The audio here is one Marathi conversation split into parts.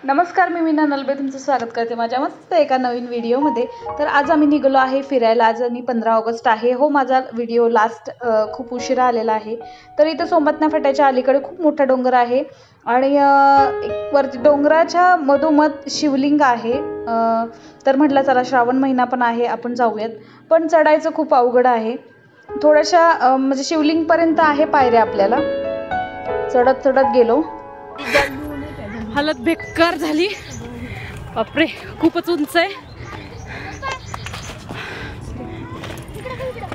नमस्कार, मी मीना नलबे तुमचं स्वागत करते माझ्या मस्त एका नवीन व्हिडिओमध्ये। तर आज आम्ही निघालो आहे फिरायला। आज आणि 15 ऑगस्ट आहे। हो, माझा व्हिडिओ लास्ट खूप उशिरा आलेला आहे। तर इथं सोमनाथ फाट्याच्या अलीकडे खूप मोठा डोंगर आहे आणि एक वरती डोंगराच्या मधोमध शिवलिंग आहे। तर म्हटलं चला श्रावण महिना पण आहे, आपण जाऊयात। पण चढायचं खूप अवघड आहे। थोड्याशा म्हणजे शिवलिंगपर्यंत आहे पायऱ्या, आपल्याला चढत चढत गेलो। हालत बेकार झाली, बापरे खूपच उंच आहे।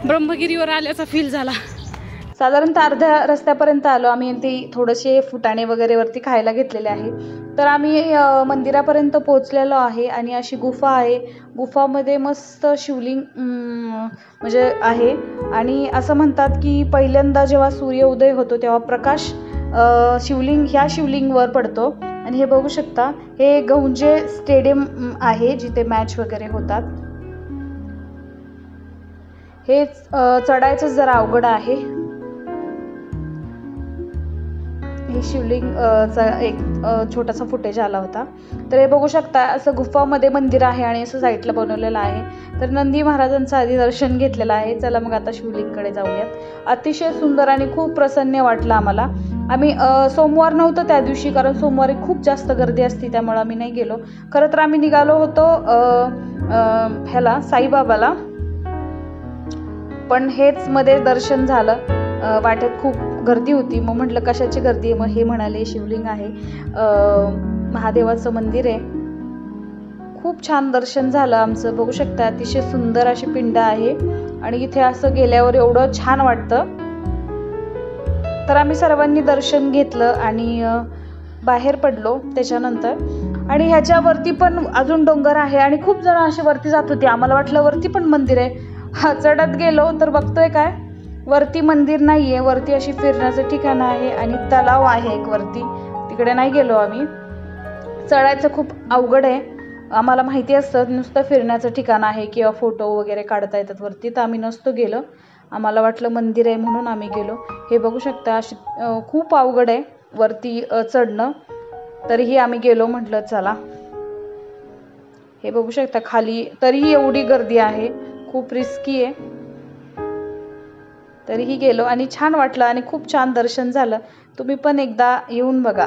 ब्रह्मगिरीवर आल्याचा फील झाला। साधारणतः अर्ध्या रस्त्यापर्यंत आलो आम्ही। ते थोडेसे फुटाणे वगैरे वरती खायला घेतलेले आहे। तर आम्ही मंदिरापर्यंत पोहोचलेलो आहे आणि अशी गुफा आहे। गुफामध्ये मस्त शिवलिंग म्हणजे आहे आणि असं म्हणतात की पहिल्यांदा जेव्हा सूर्य उदय होतो तेव्हा प्रकाश शिवलिंग ह्या शिवलिंगवर पडतो। आणि हे बघू शकता, हे गहुंजे स्टेडियम आहे जिथे मॅच वगैरे होतात। हे चढायचं जरा अवघड आहे। हे शिवलिंग चा एक छोटासा फुटेज आला होता। तर हे बघू शकता, असं गुफामध्ये मंदिर आहे आणि असं साईडला बनवलेलं आहे। तर नंदी महाराजांचं आधी दर्शन घेतलेलं आहे। चला मग आता शिवलिंगकडे जाऊयात। अतिशय सुंदर आणि खूप प्रसन्न वाटलं आम्हाला। आम्ही सोमवार नव्हतं त्या दिवशी, कारण सोमवारी खूप जास्त गर्दी असते, त्यामुळे आम्ही नाही गेलो। खरं तर आम्ही निघालो होतो ह्याला साईबाबाला, पण हेच मध्ये दर्शन झालं। वाटेत खूप गर्दी होती, मग म्हटलं कशाची गर्दी आहे, मग हे म्हणाले शिवलिंग आहे, महादेवाचं मंदिर आहे। खूप छान दर्शन झालं आमचं। बघू शकता, अतिशय सुंदर अशी पिंड आहे आणि इथे असं गेल्यावर एवढं छान वाटतं। तर आम्ही सर्वांनी दर्शन घेतलं आणि बाहेर पडलो त्याच्यानंतर। आणि ह्याच्यावरती पण अजून डोंगर आहे आणि खूप जण असे वरती जात होते। आम्हाला वाटलं वरती पण मंदिर आहे। चढत गेलो तर बघतोय काय, वरती मंदिर नाहीये, वरती अशी फिरण्याचं ठिकाण आहे आणि तलाव आहे एक वरती, तिकडे नाही गेलो आम्ही। चढायचं खूप अवघड आहे। आम्हाला माहिती असतं नुसतं फिरण्याचं ठिकाण आहे किंवा फोटो वगैरे काढता येतात वरती, तर आम्ही नसतो गेलो। आम्हाला वाटलं मंदिर आहे म्हणून आम्ही गेलो। हे बघू शकता, अशी खूप अवघड आहे वरती चढणं, तरीही आम्ही गेलो, म्हटलं चला। हे बघू शकता खाली, तरीही एवढी गर्दी आहे, खूप रिस्की आहे, तरीही गेलो आणि छान वाटलं आणि खूप छान दर्शन झालं। तुम्ही पण एकदा येऊन बघा।